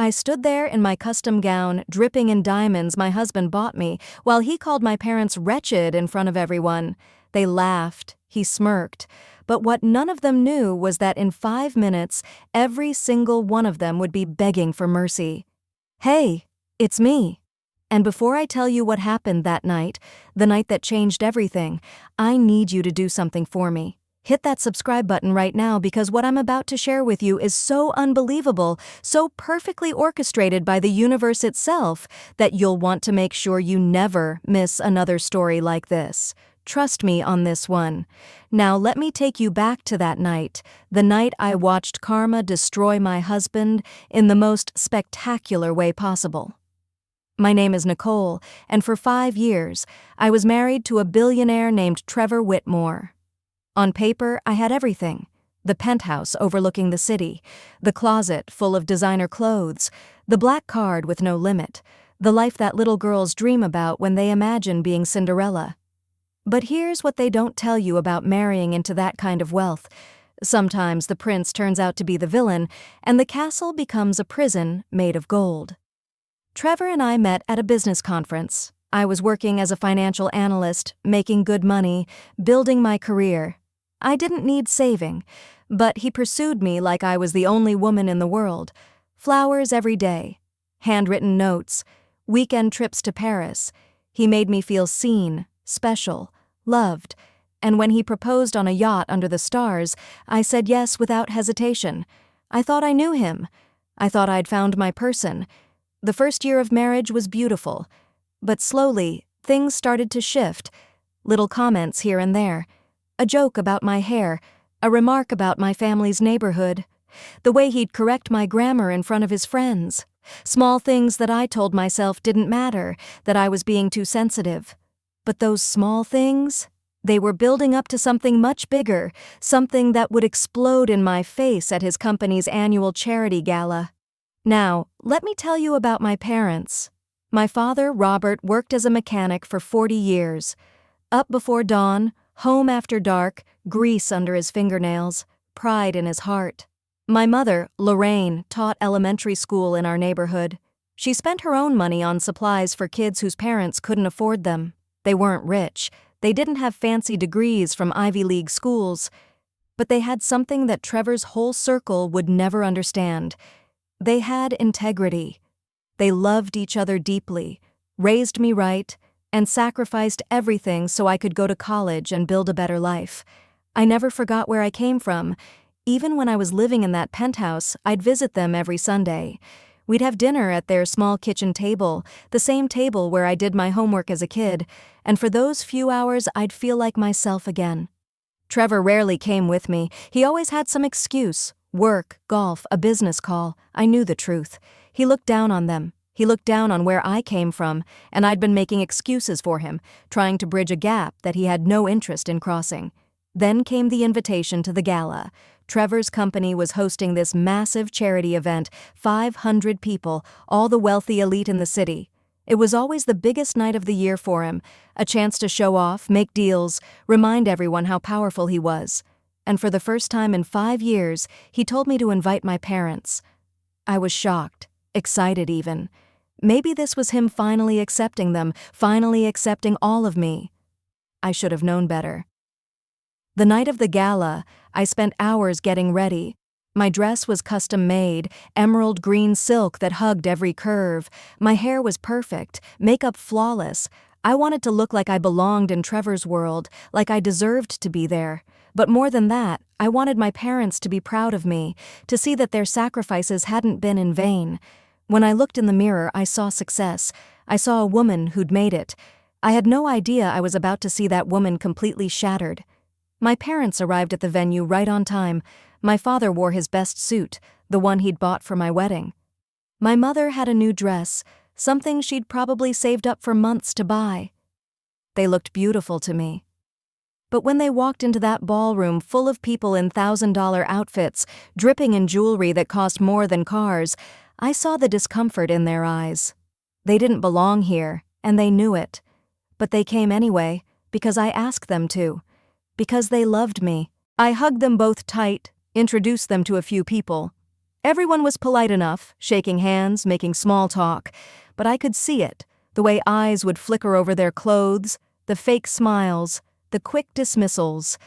I stood there in my custom gown, dripping in diamonds my husband bought me, while he called my parents wretched in front of everyone. They laughed, he smirked, but what none of them knew was that in 5 minutes, every single one of them would be begging for mercy. Hey, it's me. And before I tell you what happened that night, the night that changed everything, I need you to do something for me. Hit that subscribe button right now because what I'm about to share with you is so unbelievable, so perfectly orchestrated by the universe itself, that you'll want to make sure you never miss another story like this. Trust me on this one. Now let me take you back to that night, the night I watched karma destroy my husband in the most spectacular way possible. My name is Nicole, and for 5 years, I was married to a billionaire named Trevor Whitmore. On paper, I had everything: the penthouse overlooking the city, the closet full of designer clothes, the black card with no limit, the life that little girls dream about when they imagine being Cinderella. But here's what they don't tell you about marrying into that kind of wealth. Sometimes the prince turns out to be the villain, and the castle becomes a prison made of gold. Trevor and I met at a business conference. I was working as a financial analyst, making good money, building my career. I didn't need saving, but he pursued me like I was the only woman in the world. Flowers every day, handwritten notes, weekend trips to Paris. He made me feel seen, special, loved, and when he proposed on a yacht under the stars, I said yes without hesitation. I thought I knew him. I thought I'd found my person. The first year of marriage was beautiful, but slowly, things started to shift. Little comments here and there. A joke about my hair, a remark about my family's neighborhood, the way he'd correct my grammar in front of his friends. Small things that I told myself didn't matter, that I was being too sensitive. But those small things, they were building up to something much bigger, something that would explode in my face at his company's annual charity gala. Now, let me tell you about my parents. My father, Robert, worked as a mechanic for 40 years. Up before dawn, home after dark, grease under his fingernails, pride in his heart. My mother, Lorraine, taught elementary school in our neighborhood. She spent her own money on supplies for kids whose parents couldn't afford them. They weren't rich. They didn't have fancy degrees from Ivy League schools. But they had something that Trevor's whole circle would never understand. They had integrity. They loved each other deeply, raised me right, and sacrificed everything so I could go to college and build a better life. I never forgot where I came from. Even when I was living in that penthouse, I'd visit them every Sunday. We'd have dinner at their small kitchen table, the same table where I did my homework as a kid, and for those few hours I'd feel like myself again. Trevor rarely came with me. He always had some excuse: work, golf, a business call. I knew the truth. He looked down on them. He looked down on where I came from, and I'd been making excuses for him, trying to bridge a gap that he had no interest in crossing. Then came the invitation to the gala. Trevor's company was hosting this massive charity event, 500 people, all the wealthy elite in the city. It was always the biggest night of the year for him, a chance to show off, make deals, remind everyone how powerful he was. And for the first time in 5 years, he told me to invite my parents. I was shocked, excited even. Maybe this was him finally accepting them, finally accepting all of me. I should have known better. The night of the gala, I spent hours getting ready. My dress was custom-made, emerald green silk that hugged every curve. My hair was perfect, makeup flawless. I wanted to look like I belonged in Trevor's world, like I deserved to be there. But more than that, I wanted my parents to be proud of me, to see that their sacrifices hadn't been in vain. When I looked in the mirror, I saw success. I saw a woman who'd made it. I had no idea I was about to see that woman completely shattered. My parents arrived at the venue right on time. My father wore his best suit, the one he'd bought for my wedding. My mother had a new dress, something she'd probably saved up for months to buy. They looked beautiful to me. But when they walked into that ballroom full of people in $1,000 outfits, dripping in jewelry that cost more than cars, I saw the discomfort in their eyes. They didn't belong here, and they knew it. But they came anyway, because I asked them to. Because they loved me. I hugged them both tight, introduced them to a few people. Everyone was polite enough, shaking hands, making small talk, but I could see it, the way eyes would flicker over their clothes, the fake smiles, the quick dismissals.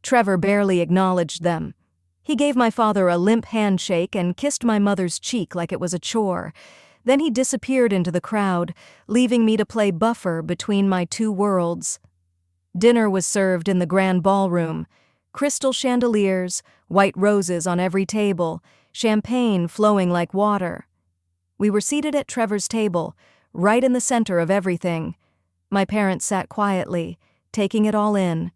Trevor barely acknowledged them. He gave my father a limp handshake and kissed my mother's cheek like it was a chore. Then he disappeared into the crowd, leaving me to play buffer between my two worlds. Dinner was served in the grand ballroom. Crystal chandeliers, white roses on every table, champagne flowing like water. We were seated at Trevor's table, right in the center of everything. My parents sat quietly, taking it all in.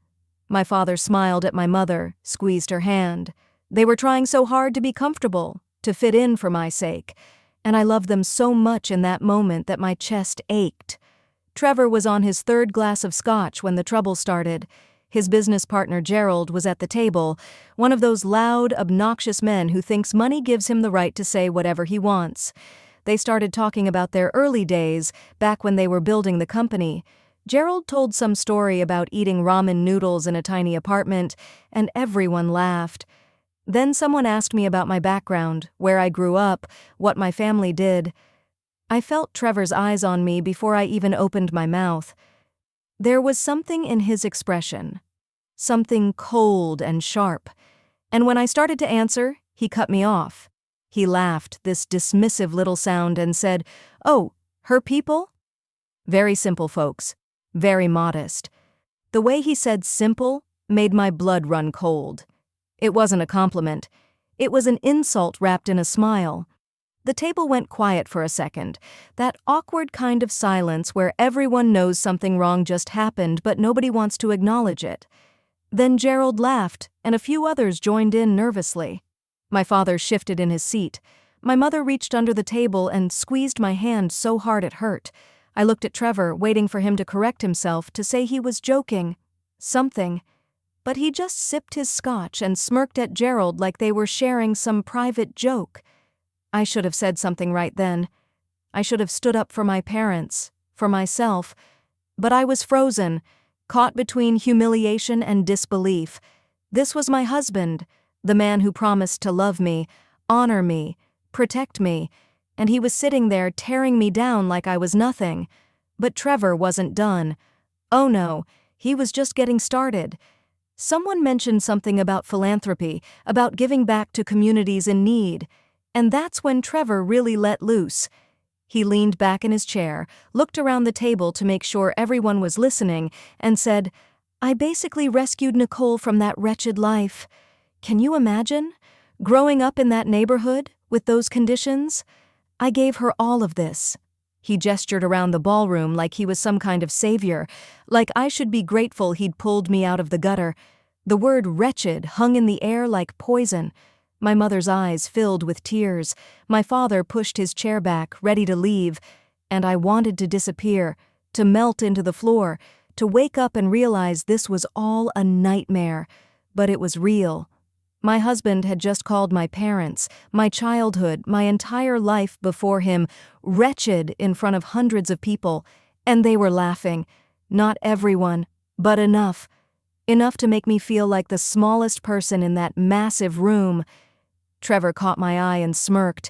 My father smiled at my mother, squeezed her hand. They were trying so hard to be comfortable, to fit in for my sake, and I loved them so much in that moment that my chest ached. Trevor was on his third glass of scotch when the trouble started. His business partner Gerald was at the table, one of those loud, obnoxious men who thinks money gives him the right to say whatever he wants. They started talking about their early days, back when they were building the company. Gerald told some story about eating ramen noodles in a tiny apartment, and everyone laughed. Then someone asked me about my background, where I grew up, what my family did. I felt Trevor's eyes on me before I even opened my mouth. There was something in his expression, something cold and sharp. And when I started to answer, he cut me off. He laughed, this dismissive little sound, and said, "Oh, her people?" Very simple folks, very modest. The way he said simple made my blood run cold. It wasn't a compliment. It was an insult wrapped in a smile. The table went quiet for a second, that awkward kind of silence where everyone knows something wrong just happened but nobody wants to acknowledge it. Then Gerald laughed, and a few others joined in nervously. My father shifted in his seat. My mother reached under the table and squeezed my hand so hard it hurt. I looked at Trevor, waiting for him to correct himself, to say he was joking. Something. But he just sipped his scotch and smirked at Gerald like they were sharing some private joke. I should have said something right then. I should have stood up for my parents, for myself. But I was frozen, caught between humiliation and disbelief. This was my husband, the man who promised to love me, honor me, protect me, and he was sitting there tearing me down like I was nothing. But Trevor wasn't done. Oh no, he was just getting started. Someone mentioned something about philanthropy, about giving back to communities in need, and that's when Trevor really let loose. He leaned back in his chair, looked around the table to make sure everyone was listening, and said, "I basically rescued Nicole from that wretched life. Can you imagine? Growing up in that neighborhood, with those conditions? I gave her all of this." He gestured around the ballroom like he was some kind of savior, like I should be grateful he'd pulled me out of the gutter. The word wretched hung in the air like poison. My mother's eyes filled with tears. My father pushed his chair back, ready to leave, and I wanted to disappear, to melt into the floor, to wake up and realize this was all a nightmare. But it was real. My husband had just called my parents, my childhood, my entire life before him, wretched in front of hundreds of people, and they were laughing. Not everyone, but enough. Enough to make me feel like the smallest person in that massive room. Trevor caught my eye and smirked,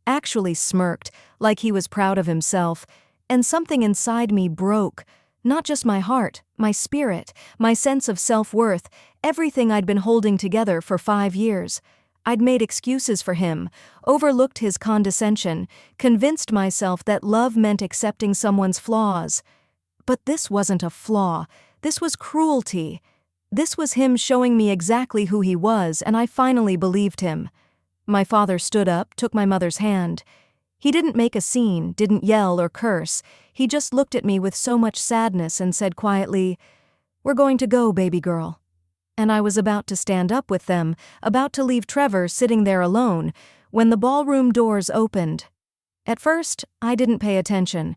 actually smirked, like he was proud of himself, and something inside me broke. Not just my heart, my spirit, my sense of self-worth, everything I'd been holding together for 5 years. I'd made excuses for him, overlooked his condescension, convinced myself that love meant accepting someone's flaws. But this wasn't a flaw. This was cruelty. This was him showing me exactly who he was, and I finally believed him. My father stood up, took my mother's hand. He didn't make a scene, didn't yell or curse. He just looked at me with so much sadness and said quietly, "We're going to go, baby girl." And I was about to stand up with them, about to leave Trevor sitting there alone, when the ballroom doors opened. At first, I didn't pay attention.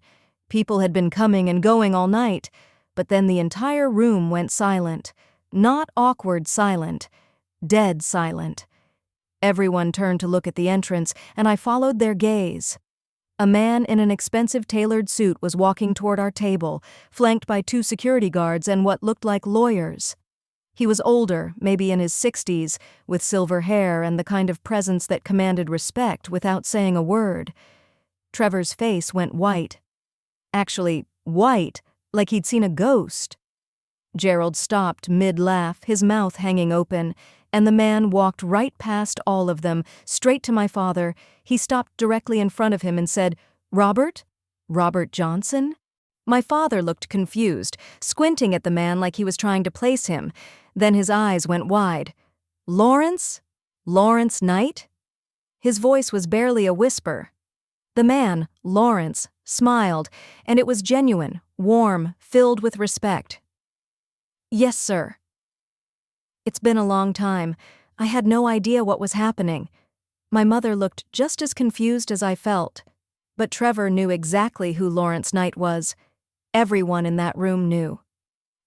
People had been coming and going all night, but then the entire room went silent. Not awkward silent, dead silent. Everyone turned to look at the entrance, and I followed their gaze. A man in an expensive tailored suit was walking toward our table, flanked by 2 security guards and what looked like lawyers. He was older, maybe in his 60s, with silver hair and the kind of presence that commanded respect without saying a word. Trevor's face went white. Actually, white, like he'd seen a ghost. Gerald stopped mid-laugh, his mouth hanging open, and the man walked right past all of them, straight to my father. He stopped directly in front of him and said, "Robert? Robert Johnson?" My father looked confused, squinting at the man like he was trying to place him. Then his eyes went wide. "Lawrence? Lawrence Knight?" His voice was barely a whisper. The man, Lawrence, smiled, and it was genuine, warm, filled with respect. "Yes, sir." It's been a long time. I had no idea what was happening. My mother looked just as confused as I felt. But Trevor knew exactly who Lawrence Knight was. Everyone in that room knew.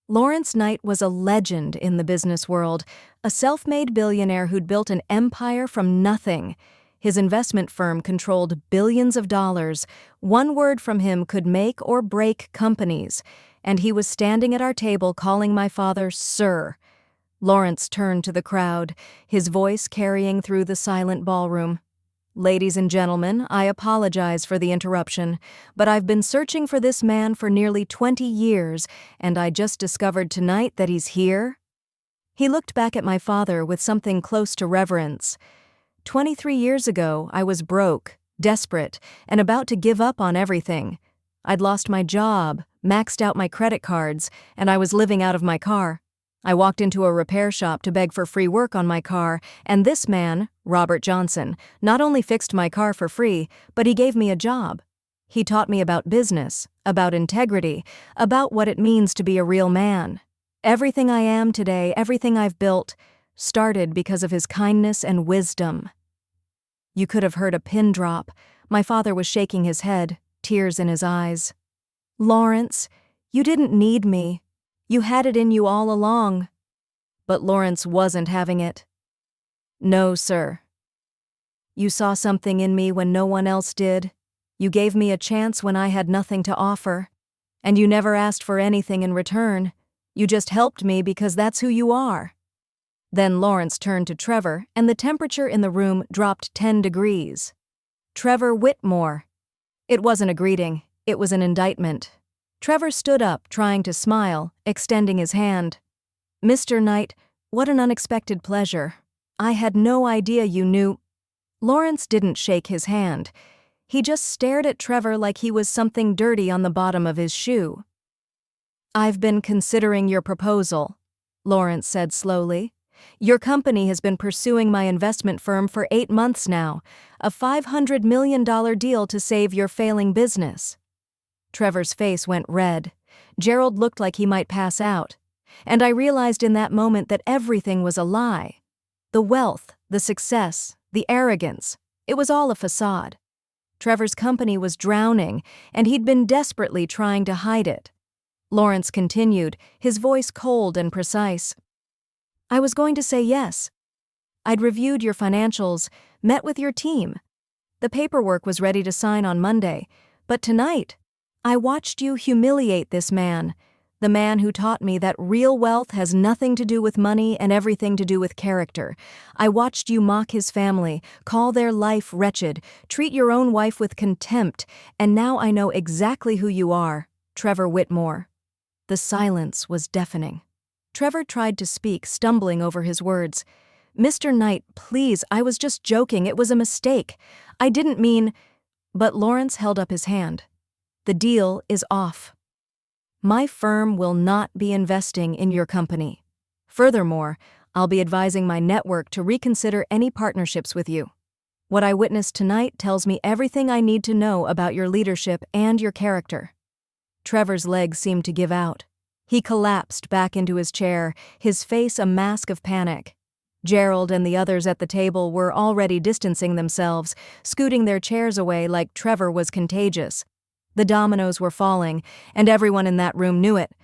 Lawrence Knight was a legend in the business world, a self-made billionaire who'd built an empire from nothing. His investment firm controlled billions of dollars. One word from him could make or break companies. And he was standing at our table calling my father Sir. Lawrence turned to the crowd, his voice carrying through the silent ballroom. "Ladies and gentlemen, I apologize for the interruption, but I've been searching for this man for nearly 20 years, and I just discovered tonight that he's here." He looked back at my father with something close to reverence. 23 years ago, I was broke, desperate, and about to give up on everything. I'd lost my job, maxed out my credit cards, and I was living out of my car. I walked into a repair shop to beg for free work on my car, and this man, Robert Johnson, not only fixed my car for free, but he gave me a job. He taught me about business, about integrity, about what it means to be a real man. Everything I am today, everything I've built, started because of his kindness and wisdom. You could have heard a pin drop. My father was shaking his head, tears in his eyes. "Lawrence, you didn't need me. You had it in you all along." But Lawrence wasn't having it. "No, sir. You saw something in me when no one else did. You gave me a chance when I had nothing to offer. And you never asked for anything in return. You just helped me because that's who you are." Then Lawrence turned to Trevor, and the temperature in the room dropped 10 degrees. "Trevor Whitmore." It wasn't a greeting, it was an indictment. Trevor stood up, trying to smile, extending his hand. "Mr. Knight, what an unexpected pleasure. I had no idea you knew." Lawrence didn't shake his hand. He just stared at Trevor like he was something dirty on the bottom of his shoe. "I've been considering your proposal," Lawrence said slowly. "Your company has been pursuing my investment firm for 8 months now, a $500 million deal to save your failing business." Trevor's face went red. Gerald looked like he might pass out. And I realized in that moment that everything was a lie. The wealth, the success, the arrogance, it was all a facade. Trevor's company was drowning, and he'd been desperately trying to hide it. Lawrence continued, his voice cold and precise. "I was going to say yes. I'd reviewed your financials, met with your team. The paperwork was ready to sign on Monday, but tonight, I watched you humiliate this man, the man who taught me that real wealth has nothing to do with money and everything to do with character. I watched you mock his family, call their life wretched, treat your own wife with contempt, and now I know exactly who you are, Trevor Whitmore." The silence was deafening. Trevor tried to speak, stumbling over his words. "Mr. Knight, please, I was just joking. It was a mistake. I didn't mean—" But Lawrence held up his hand. "The deal is off. My firm will not be investing in your company. Furthermore, I'll be advising my network to reconsider any partnerships with you. What I witnessed tonight tells me everything I need to know about your leadership and your character." Trevor's legs seemed to give out. He collapsed back into his chair, his face a mask of panic. Gerald and the others at the table were already distancing themselves, scooting their chairs away like Trevor was contagious. The dominoes were falling, and everyone in that room knew it.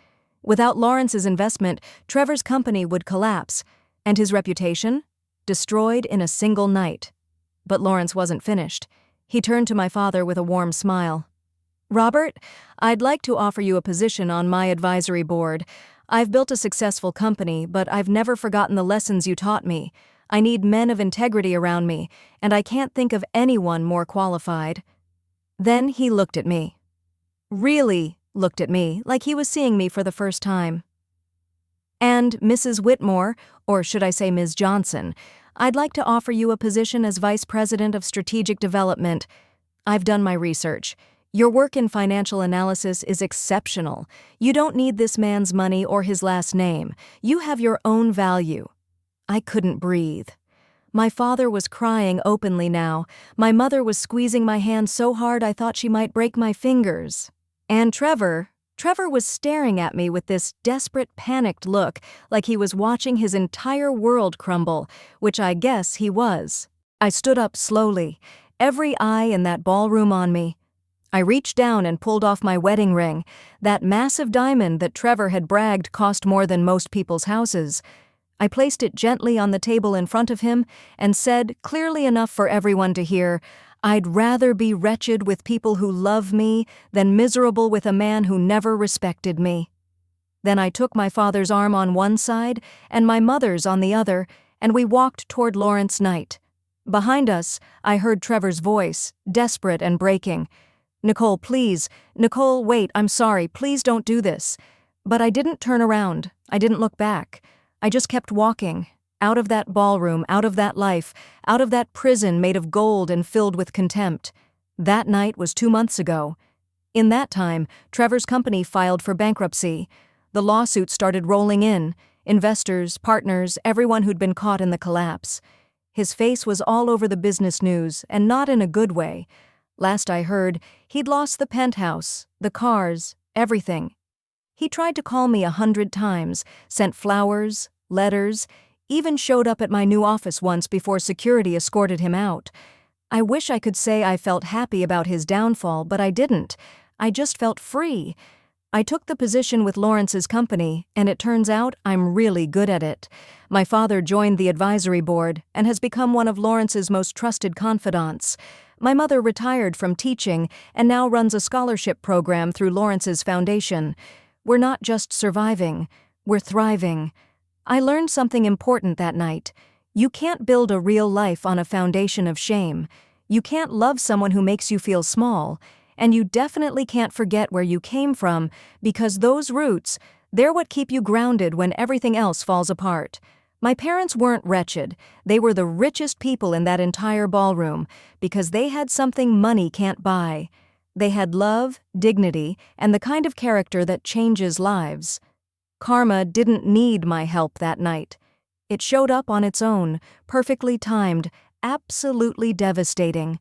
Without Lawrence's investment, Trevor's company would collapse, and his reputation? Destroyed in a single night. But Lawrence wasn't finished. He turned to my father with a warm smile. "Robert, I'd like to offer you a position on my advisory board. I've built a successful company, but I've never forgotten the lessons you taught me. I need men of integrity around me, and I can't think of anyone more qualified." Then he looked at me. Really looked at me, like he was seeing me for the first time. "And Mrs. Whitmore, or should I say Ms. Johnson, I'd like to offer you a position as Vice President of Strategic Development. I've done my research. Your work in financial analysis is exceptional. You don't need this man's money or his last name. You have your own value." I couldn't breathe. My father was crying openly now. My mother was squeezing my hand so hard I thought she might break my fingers. And Trevor was staring at me with this desperate, panicked look, like he was watching his entire world crumble, which I guess he was. I stood up slowly, every eye in that ballroom on me. I reached down and pulled off my wedding ring, that massive diamond that Trevor had bragged cost more than most people's houses. I placed it gently on the table in front of him and said, clearly enough for everyone to hear, "I'd rather be wretched with people who love me than miserable with a man who never respected me." Then I took my father's arm on one side and my mother's on the other, and we walked toward Lawrence Knight. Behind us, I heard Trevor's voice, desperate and breaking. "Nicole, please. Nicole, wait, I'm sorry. Please don't do this." But I didn't turn around. I didn't look back. I just kept walking, out of that ballroom, out of that life, out of that prison made of gold and filled with contempt. That night was 2 months ago. In that time, Trevor's company filed for bankruptcy. The lawsuits started rolling in, investors, partners, everyone who'd been caught in the collapse. His face was all over the business news, and not in a good way. Last I heard, he'd lost the penthouse, the cars, everything. He tried to call me 100 times, sent flowers, letters, even showed up at my new office once before security escorted him out. I wish I could say I felt happy about his downfall, but I didn't. I just felt free. I took the position with Lawrence's company, and it turns out I'm really good at it. My father joined the advisory board and has become one of Lawrence's most trusted confidants. My mother retired from teaching and now runs a scholarship program through Lawrence's foundation. We're not just surviving, we're thriving. I learned something important that night. You can't build a real life on a foundation of shame. You can't love someone who makes you feel small. And you definitely can't forget where you came from, because those roots, they're what keep you grounded when everything else falls apart. My parents weren't wretched. They were the richest people in that entire ballroom, because they had something money can't buy. They had love, dignity, and the kind of character that changes lives. Karma didn't need my help that night. It showed up on its own, perfectly timed, absolutely devastating.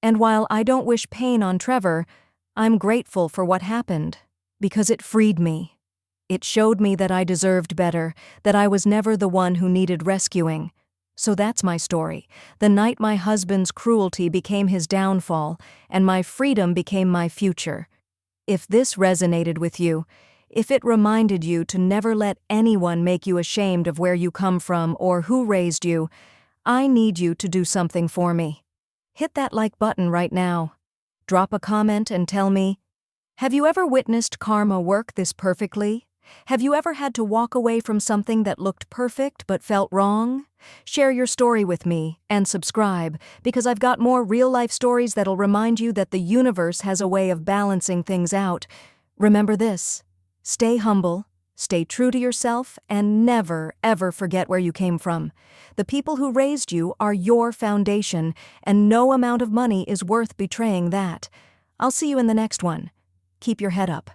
And while I don't wish pain on Trevor, I'm grateful for what happened, because it freed me. It showed me that I deserved better, that I was never the one who needed rescuing. So that's my story, the night my husband's cruelty became his downfall, and my freedom became my future. If this resonated with you, if it reminded you to never let anyone make you ashamed of where you come from or who raised you, I need you to do something for me. Hit that like button right now. Drop a comment and tell me, have you ever witnessed karma work this perfectly? Have you ever had to walk away from something that looked perfect but felt wrong? Share your story with me and subscribe, because I've got more real-life stories that'll remind you that the universe has a way of balancing things out. Remember this: stay humble, stay true to yourself, and never, ever forget where you came from. The people who raised you are your foundation, and no amount of money is worth betraying that. I'll see you in the next one. Keep your head up.